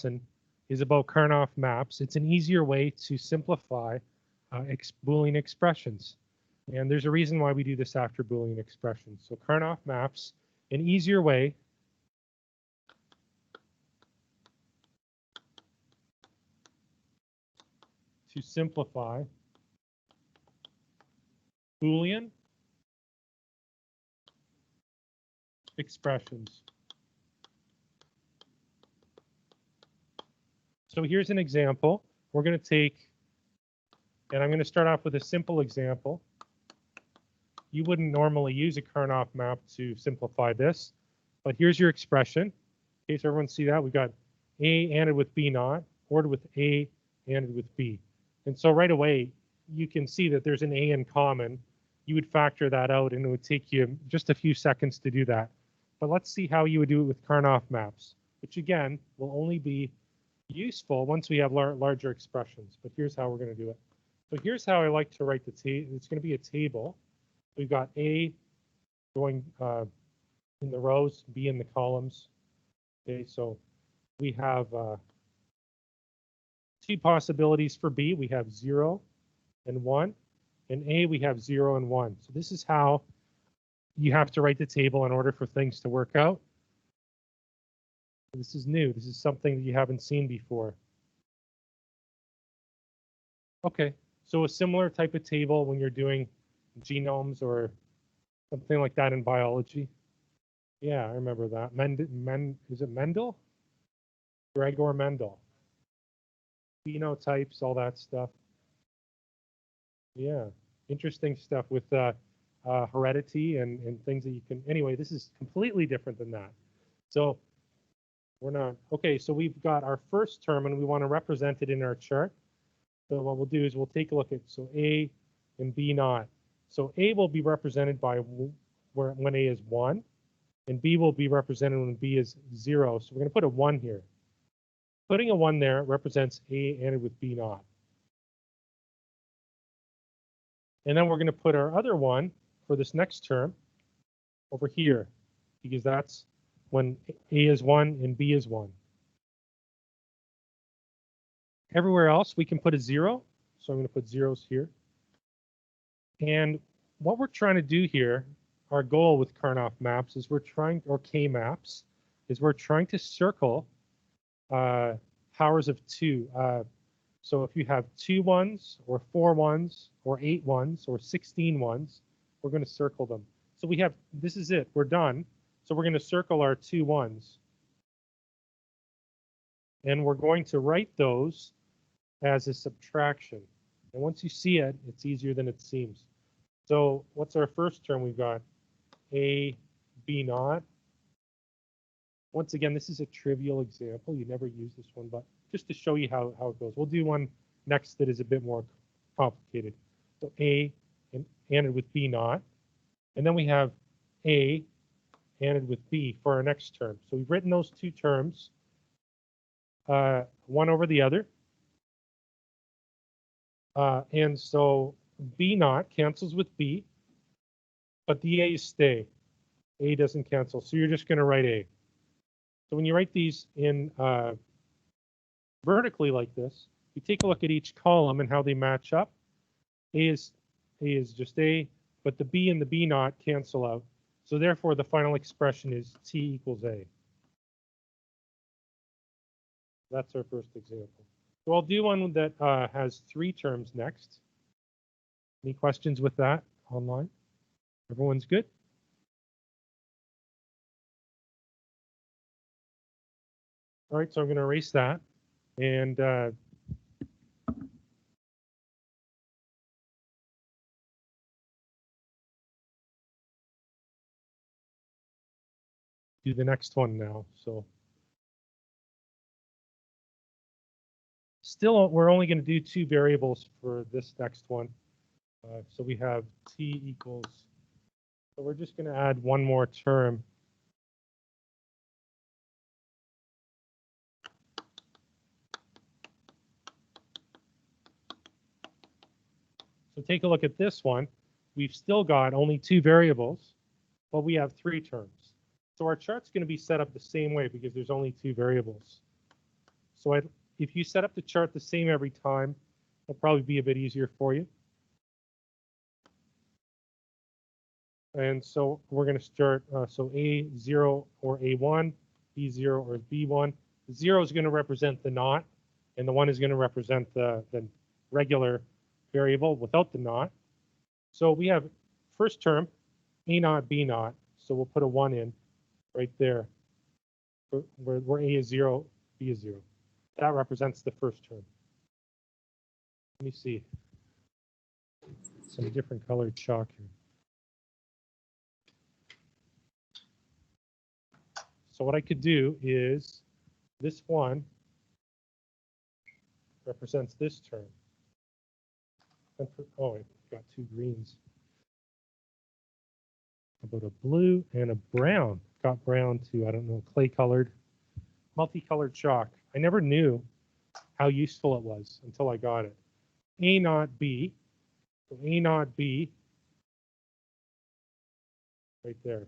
lesson is about Karnaugh Maps. It's an easier way to simplify Boolean expressions. And there's a reason why we do this after Boolean expressions. So Karnaugh Maps, an easier way to simplify Boolean expressions. So here's an example. We're going to take, and I'm going to start off with a simple example. You wouldn't normally use a Karnaugh map to simplify this, but here's your expression. In case everyone see that, we've got A ANDed with B naught, ORed with A ANDed with B. And so right away, you can see that there's an A in common. You would factor that out, and it would take you just a few seconds to do that. But let's see how you would do it with Karnaugh maps, which again will only be useful once we have larger expressions. But here's how we're going to do it. So here's how I like to write the table. It's going to be a table. We've got A going in the rows, B in the columns. Okay, so we have two possibilities for B. We have 0 and 1. In A, we have 0 and 1. So this is how you have to write the table in order for things to work out. This is new. This is something that you haven't seen before. Okay, so a similar type of table when you're doing genomes or something like that in biology. Yeah, I remember that. Is it Mendel? Gregor Mendel. Phenotypes, all that stuff. Yeah, interesting stuff with heredity and things that you can. Anyway, this is completely different than that. So we're not. Okay, so we've got our first term and we want to represent it in our chart. So what we'll do is we'll take a look at, so A and B naught. So A will be represented by when A is 1, and B will be represented when B is 0. So we're going to put a 1 here. Putting a 1 there represents A ANDed with B naught. And then we're going to put our other 1 for this next term over here, because that's when A is 1 and B is 1. Everywhere else, we can put a 0. So I'm going to put zeros here. And what we're trying to do here, our goal with Karnaugh maps is or K maps, is we're trying to circle powers of 2. So if you have 2 1s or 4 1s or 8 1s or 16 1s, we're going to circle them. So we have, this is it, we're done. So we're going to circle our 2 1s. And we're going to write those as a subtraction. And once you see it, it's easier than it seems. So what's our first term? We've got A, B naught. Once again, this is a trivial example. You never use this one, but just to show you how it goes. We'll do one next that is a bit more complicated. So A ANDed with B naught. And then we have A ANDed with B for our next term. So we've written those two terms, one over the other. And so B naught cancels with B, but the A's stay. A doesn't cancel, so you're just going to write A. So when you write these in vertically like this, you take a look at each column and how they match up. A is just A, but the B and the B naught cancel out. So therefore, the final expression is T equals A. That's our first example. So I'll do one that has 3 terms next. Any questions with that online? Everyone's good? All right, so I'm going to erase that and do the next one now. So still, we're only going to do 2 variables for this next one. So we have T equals, so we're just going to add one more term. So take a look at this one. We've still got only 2 variables, but we have 3 terms. So our chart's going to be set up the same way because there's only 2 variables. So if you set up the chart the same every time, it'll probably be a bit easier for you. And so we're going to start, so A0 or A1, B0 or B1. 0 is going to represent the not, and the 1 is going to represent the regular variable without the not. So we have first term, A naught, B naught. So we'll put a 1 in right there, where A is 0, B is 0. That represents the first term. Let me see. Some different colored chalk here. So what I could do is this 1 represents this term. Oh, I got 2 greens. How about a blue and a brown? Got brown too, I don't know, clay colored, multicolored chalk. I never knew how useful it was until I got it. A naught B, so A naught B, right there.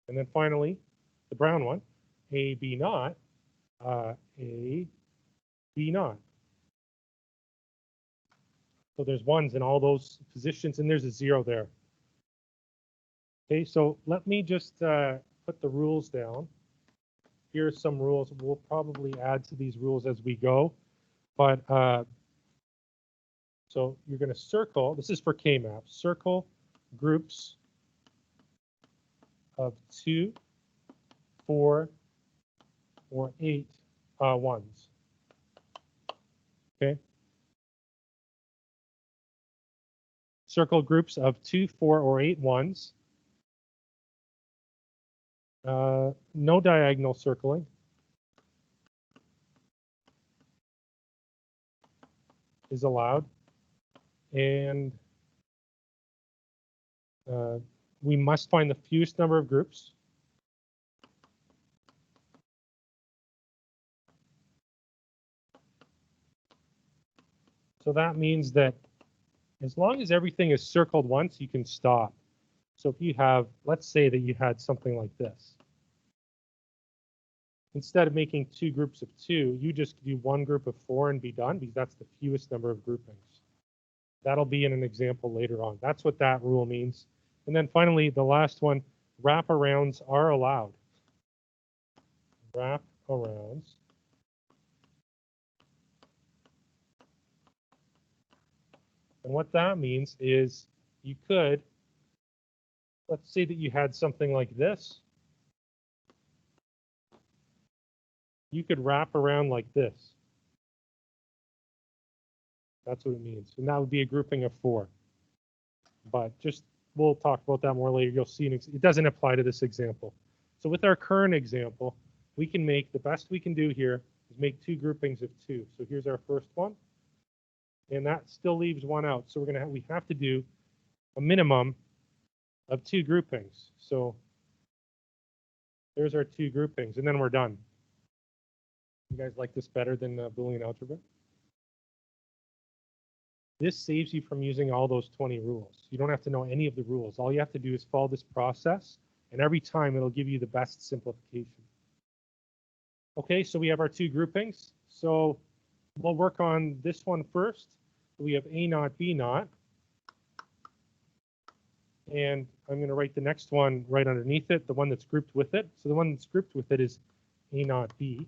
And then finally, the brown one, A B naught, A B naught. So there's 1s in all those positions, and there's a 0 there. Okay, so let me just put the rules down. Here are some rules. We'll probably add to these rules as we go. But so you're going to circle, this is for K-maps, circle groups of 2, 4, or 8 ones. Okay. Circle groups of 2, 4, or 8 ones. No diagonal circling. Is allowed. And we must find the fewest number of groups. So that means that as long as everything is circled once, you can stop. So if you have, let's say that you had something like this. Instead of making 2 groups of 2, you just do 1 group of 4 and be done, because that's the fewest number of groupings. That'll be in an example later on. That's what that rule means. And then finally, the last one, wraparounds are allowed. Wraparounds. And what that means is you could, let's say that you had something like this. You could wrap around like this. That's what it means. And that would be a grouping of 4. But just, we'll talk about that more later. You'll see it doesn't apply to this example. So with our current example, we can make, the best we can do here is make 2 groupings of 2. So here's our first one. And that still leaves 1 out. So we have to do a minimum of 2 groupings. So there's our 2 groupings, and then we're done. You guys like this better than Boolean algebra? This saves you from using all those 20 rules. You don't have to know any of the rules. All you have to do is follow this process, and every time it'll give you the best simplification. Okay, so we have our 2 groupings. So we'll work on this one first. We have A naught, B naught. And I'm going to write the next one right underneath it, the one that's grouped with it. So the one that's grouped with it is A naught, B.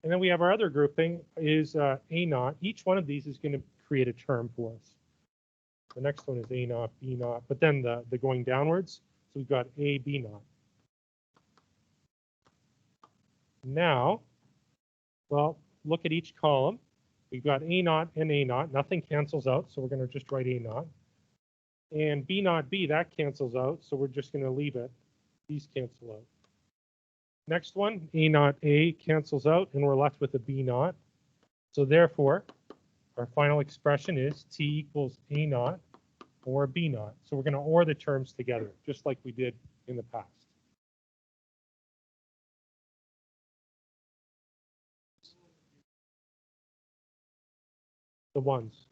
And then we have our other grouping is A naught. Each one of these is going to create a term for us. The next one is A naught, B naught, but then the going downwards. So we've got A, B naught. Now, well, look at each column. We've got A naught and A naught. Nothing cancels out, so we're going to just write A naught. And B naught, B, that cancels out, so we're just going to leave it. These cancel out. Next one, A naught A cancels out, and we're left with a B naught. So therefore, our final expression is T equals A naught or B naught. So we're going to OR the terms together, just like we did in the past. The ones.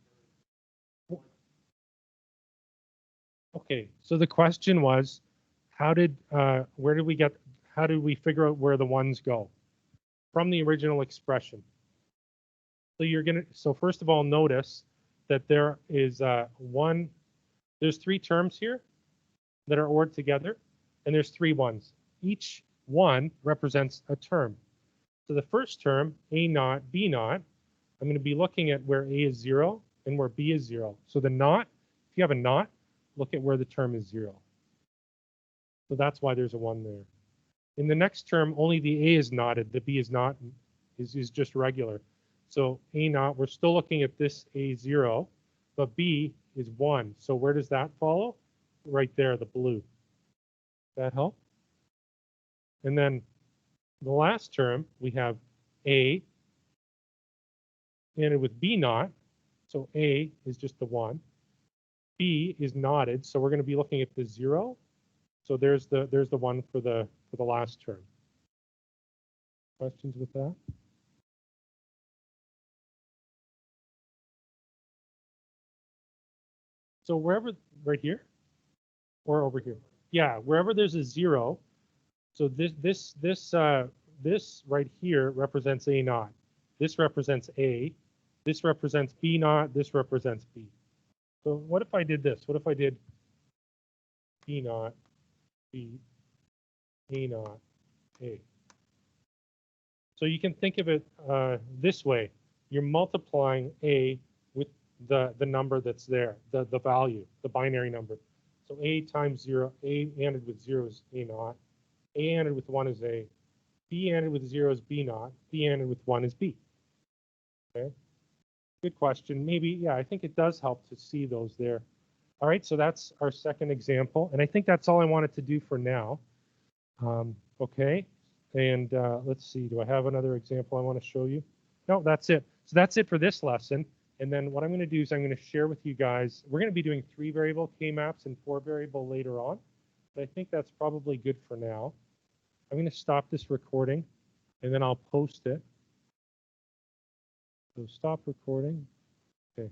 Okay, so the question was, how did we figure out where the ones go? from the original expression. So first of all, notice that there is there's three terms here that are ORed together, and there's three ones. Each one represents a term. So the first term, A naught, B naught, I'm going to be looking at where A is 0 and where B is 0. So the naught, if you have a naught, look at where the term is 0. So that's why there's a 1 there. In the next term, only the A is knotted. The B is not, is just regular. So A naught, we're still looking at this A0, but B is 1. So where does that follow? Right there, the blue. That help? And then the last term, we have A and with B naught. So A is just the 1. B is knotted, so we're going to be looking at the 0. So there's the 1 for the last term. Questions with that? So wherever, right here or over here? Yeah, wherever there's a 0. So this right here represents A naught. This represents A. This represents B naught. This represents B. So what if I did this? What if I did B naught, B, A naught, A? So you can think of it this way. You're multiplying A with the number that's there, the value, the binary number. So A times 0, A ANDed with 0 is A naught. A ANDed with 1 is A. B ANDed with 0 is B naught. B ANDed with 1 is B. Okay. Good question. Maybe, yeah, I think it does help to see those there. All right, so that's our second example. And I think that's all I wanted to do for now. Okay, and let's see, do I have another example I want to show you? No, that's it. So that's it for this lesson. And then what I'm going to do is I'm going to share with you guys, we're going to be doing 3 variable K-maps and 4 variable later on. But I think that's probably good for now. I'm going to stop this recording and then I'll post it. So stop recording. Okay.